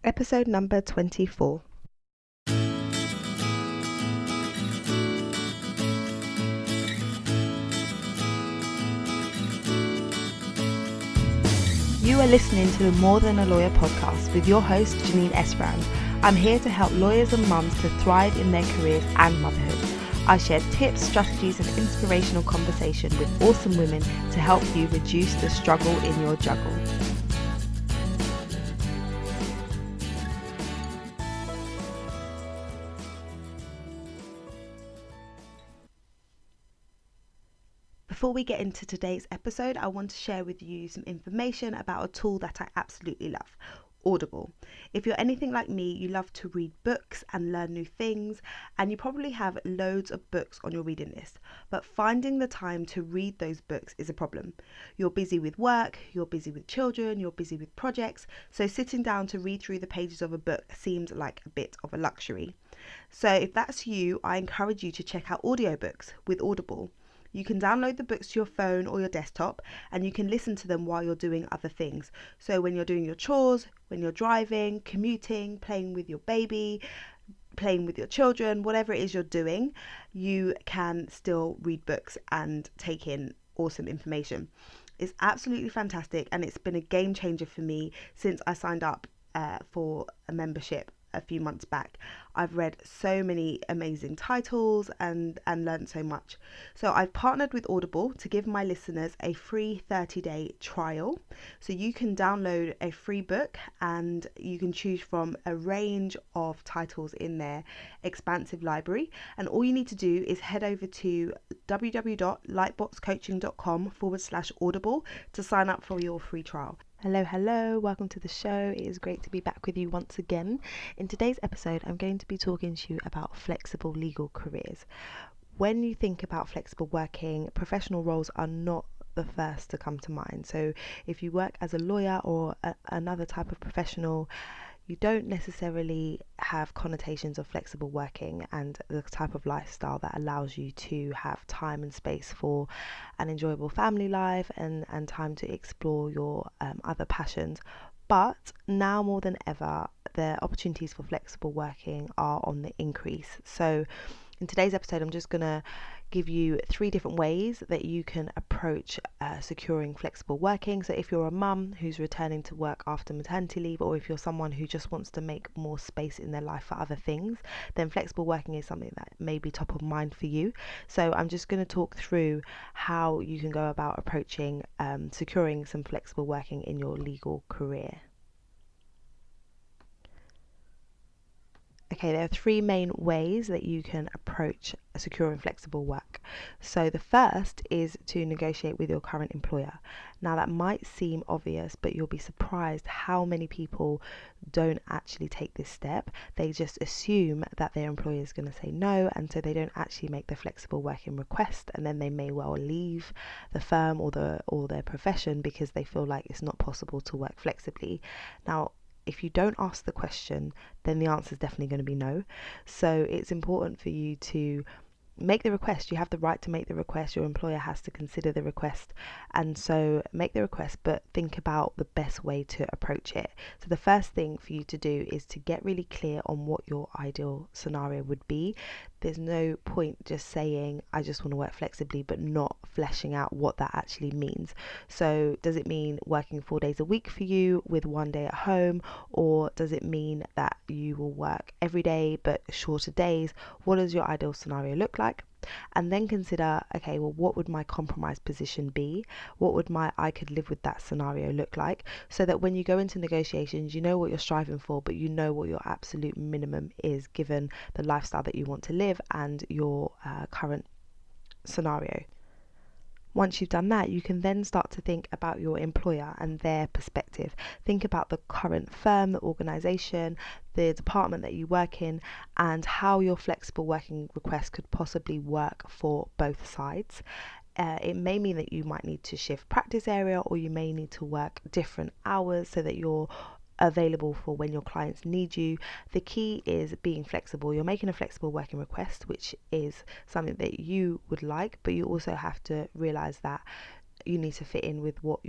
episode number 24. You are listening to the More Than a Lawyer podcast with your host, Janine Esbrand. I'm here to help lawyers and mums to thrive in their careers and motherhood. I share tips, strategies and inspirational conversation with awesome women to help you reduce the struggle in your juggle. Before we get into today's episode, I want to share with you some information about a tool that I absolutely love, Audible. If you're anything like me, you love to read books and learn new things, and you probably have loads of books on your reading list, but finding the time to read those books is a problem. You're busy with work, you're busy with children, you're busy with projects, so sitting down to read through the pages of a book seems like a bit of a luxury. So if that's you, I encourage you to check out audiobooks with Audible. You can download the books to your phone or your desktop and you can listen to them while you're doing other things. So when you're doing your chores, when you're driving, commuting, playing with your baby, playing with your children, whatever it is you're doing, you can still read books and take in awesome information. It's absolutely fantastic and it's been a game changer for me since I signed up for a membership a few months back. I've read so many amazing titles and learned so much. So I've partnered with Audible to give my listeners a free 30-day trial. So you can download a free book and you can choose from a range of titles in their expansive library. And all you need to do is head over to www.lightboxcoaching.com/audible to sign up for your free trial. Hello, welcome to the show. It is great to be back with you once again. In today's episode, I'm going to be talking to you about flexible legal careers. When you think about flexible working, professional roles are not the first to come to mind. So if you work as a lawyer or another type of professional, you don't necessarily have connotations of flexible working and the type of lifestyle that allows you to have time and space for an enjoyable family life and time to explore your other passions. But now more than ever, the opportunities for flexible working are on the increase. So in today's episode, I'm just going to give you 3 different ways that you can approach securing flexible working. So if you're a mum who's returning to work after maternity leave, or if you're someone who just wants to make more space in their life for other things, then flexible working is something that may be top of mind for you. So I'm just going to talk through how you can go about approaching securing some flexible working in your legal career. Okay, there are 3 main ways that you can approach securing flexible work. So the first is to negotiate with your current employer. Now that might seem obvious, but you'll be surprised how many people don't actually take this step. They just assume that their employer is going to say no, and so they don't actually make the flexible working request, and then they may well leave the firm or their profession because they feel like it's not possible to work flexibly. Now, if you don't ask the question, then the answer is definitely going to be no. So it's important for you to make the request. You have the right to make the request. Your employer has to consider the request, and so make the request, but think about the best way to approach it. So the first thing for you to do is to get really clear on what your ideal scenario would be. There's no point just saying I just want to work flexibly but not fleshing out what that actually means. So does it mean working 4 days a week for you with 1 day at home, or does it mean that you will work every day but shorter days? What does your ideal scenario look like? And then consider, okay, well, what would my compromise position be? What would my I could live with that scenario look like? So that when you go into negotiations, you know what you're striving for, but you know what your absolute minimum is given the lifestyle that you want to live and your current scenario. Once you've done that, you can then start to think about your employer and their perspective. Think about the current firm, the organisation, the department that you work in, and how your flexible working request could possibly work for both sides. It may mean that you might need to shift practice area, or you may need to work different hours so that you're available for when your clients need you. The key is being flexible. You're making a flexible working request, which is something that you would like, but you also have to realize that you need to fit in with what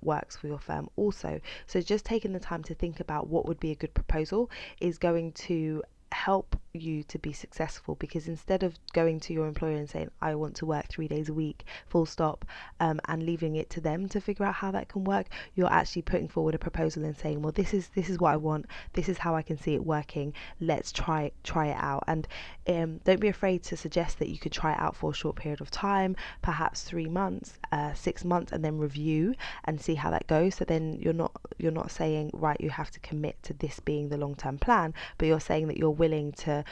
works for your firm also. So just taking the time to think about what would be a good proposal is going to help you to be successful, because instead of going to your employer and saying I want to work 3 days a week full stop, and leaving it to them to figure out how that can work, you're actually putting forward a proposal and saying, well, this is what I want, this is how I can see it working, let's try it out. And don't be afraid to suggest that you could try it out for a short period of time, perhaps 3 months, 6 months, and then review and see how that goes. So then you're not saying, right, you have to commit to this being the long-term plan, but you're saying that you're willing to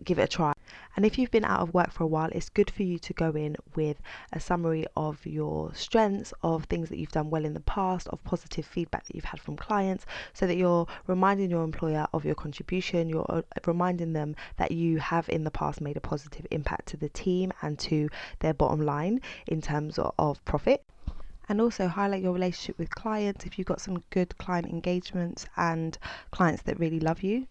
give it a try. And if you've been out of work for a while, it's good for you to go in with a summary of your strengths, of things that you've done well in the past, of positive feedback that you've had from clients, so that you're reminding your employer of your contribution, you're reminding them that you have in the past made a positive impact to the team and to their bottom line in terms of profit. And also highlight your relationship with clients. If you've got some good client engagements and clients that really love you,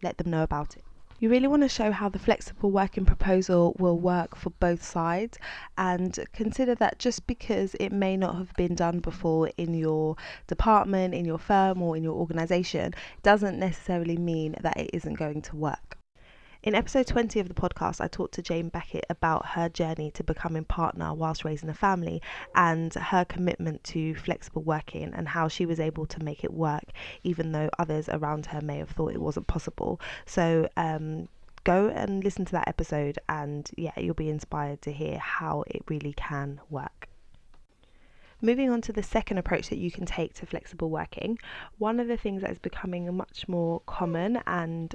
let them know about it. You really want to show how the flexible working proposal will work for both sides, and consider that just because it may not have been done before in your department, in your firm, or in your organisation, doesn't necessarily mean that it isn't going to work. In episode 20 of the podcast, I talked to Jane Beckett about her journey to becoming partner whilst raising a family, and her commitment to flexible working and how she was able to make it work even though others around her may have thought it wasn't possible. So go and listen to that episode, and you'll be inspired to hear how it really can work. Moving on to the second approach that you can take to flexible working, one of the things that is becoming much more common and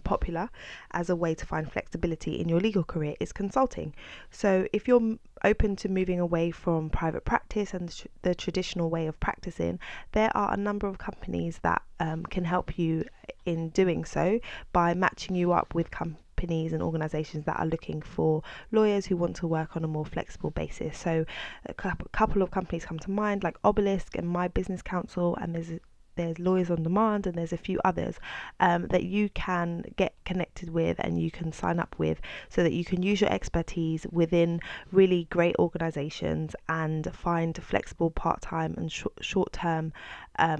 popular as a way to find flexibility in your legal career is consulting. So if you're open to moving away from private practice and the traditional way of practicing, there are a number of companies that can help you in doing so by matching you up with companies and organizations that are looking for lawyers who want to work on a more flexible basis. So a couple of companies come to mind, like Obelisk and My Business Council, and there's Lawyers on Demand, and there's a few others that you can get connected with and you can sign up with, so that you can use your expertise within really great organizations and find flexible part-time and short-term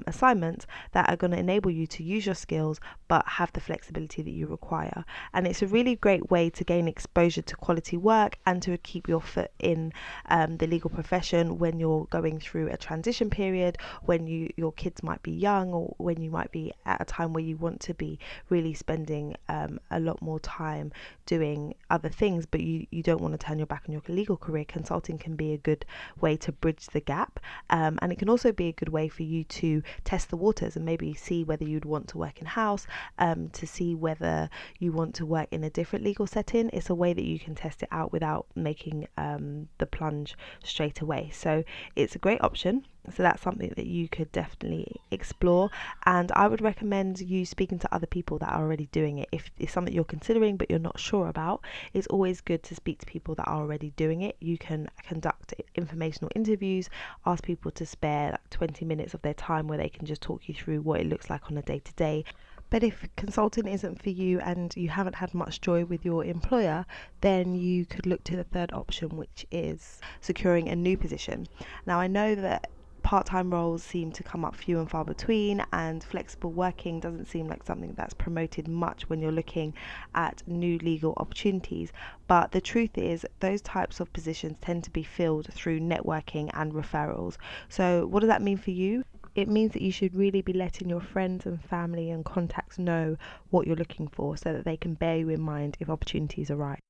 assignments that are going to enable you to use your skills but have the flexibility that you require. And it's a really great way to gain exposure to quality work and to keep your foot in the legal profession when you're going through a transition period, when your kids might be young, or when you might be at a time where you want to be really spending a lot more time doing other things, but you don't want to turn your back on your legal career. Consulting can be a good way to bridge the gap, and it can also be a good way for you to test the waters and maybe see whether you'd want to work in-house, to see whether you want to work in a different legal setting. It's a way that you can test it out without making the plunge straight away. So it's a great option. So that's something that you could definitely explore, and I would recommend you speaking to other people that are already doing it. If it's something you're considering but you're not sure about, it's always good to speak to people that are already doing it. You can conduct informational interviews, ask people to spare like 20 minutes of their time where they can just talk you through what it looks like on a day-to-day. But if consulting isn't for you and you haven't had much joy with your employer, then you could look to the third option, which is securing a new position. Now, I know that part-time roles seem to come up few and far between, and flexible working doesn't seem like something that's promoted much when you're looking at new legal opportunities. But the truth is, those types of positions tend to be filled through networking and referrals. So what does that mean for you? It means that you should really be letting your friends and family and contacts know what you're looking for, so that they can bear you in mind if opportunities arise.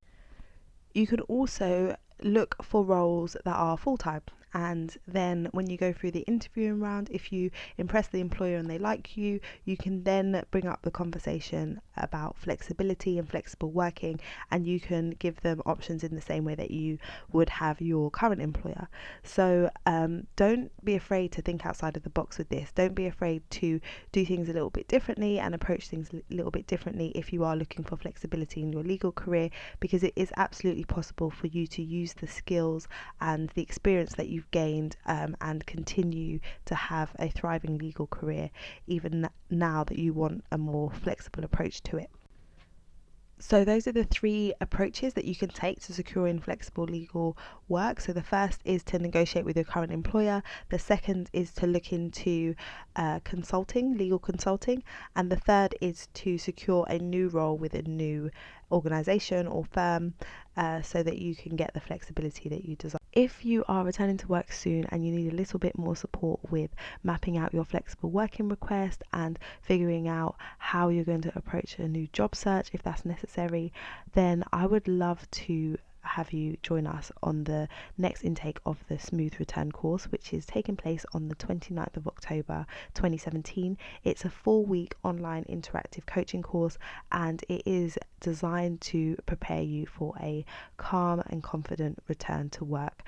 You can also look for roles that are full-time, and then when you go through the interviewing round, if you impress the employer and they like you, you can then bring up the conversation about flexibility and flexible working, and you can give them options in the same way that you would have your current employer. So don't be afraid to think outside of the box with this. Don't be afraid to do things a little bit differently and approach things a little bit differently if you are looking for flexibility in your legal career, because it is absolutely possible for you to use the skills and the experience that you've gained and continue to have a thriving legal career even now that you want a more flexible approach to it. So those are the three approaches that you can take to securing flexible legal work. So the first is to negotiate with your current employer. The second is to look into legal consulting. And the third is to secure a new role with a new organization or firm so that you can get the flexibility that you desire. If you are returning to work soon and you need a little bit more support with mapping out your flexible working request and figuring out how you're going to approach a new job search, if that's necessary, then I would love to have you join us on the next intake of the Smooth Return course, which is taking place on the 29th of October 2017. It's a 4-week online interactive coaching course, and it is designed to prepare you for a calm and confident return to work.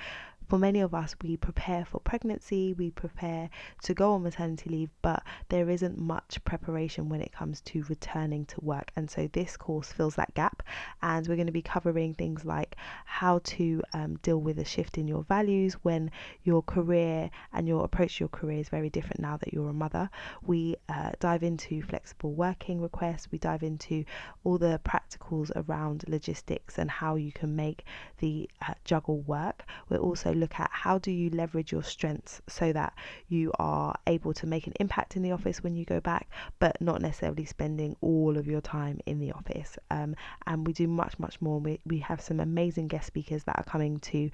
For many of us, we prepare for pregnancy, we prepare to go on maternity leave, but there isn't much preparation when it comes to returning to work. And so this course fills that gap, and we're going to be covering things like how to deal with a shift in your values when your career and your approach to your career is very different now that you're a mother. We dive into flexible working requests, we dive into all the practicals around logistics and how you can make the juggle work. We'll also look at how do you leverage your strengths so that you are able to make an impact in the office when you go back, but not necessarily spending all of your time in the office. And we do much more. We have some amazing guest speakers that are coming to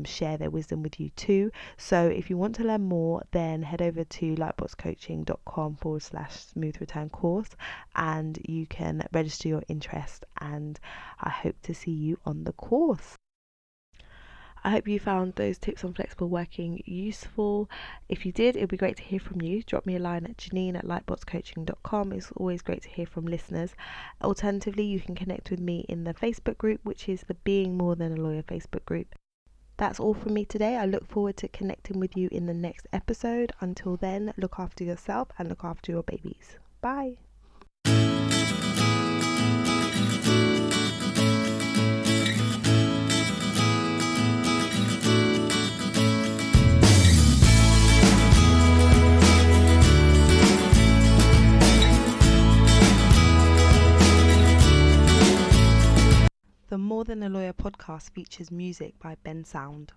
share their wisdom with you too. So if you want to learn more, then head over to lightboxcoaching.com/smooth return course, and you can register your interest, and I hope to see you on the course. I hope you found those tips on flexible working useful. If you did, it would be great to hear from you. Drop me a line at janine@lightboxcoaching.com. It's always great to hear from listeners. Alternatively, you can connect with me in the Facebook group, which is the Being More Than a Lawyer Facebook group. That's all from me today. I look forward to connecting with you in the next episode. Until then, look after yourself and look after your babies. Bye. The More Than a Lawyer podcast features music by Awesound.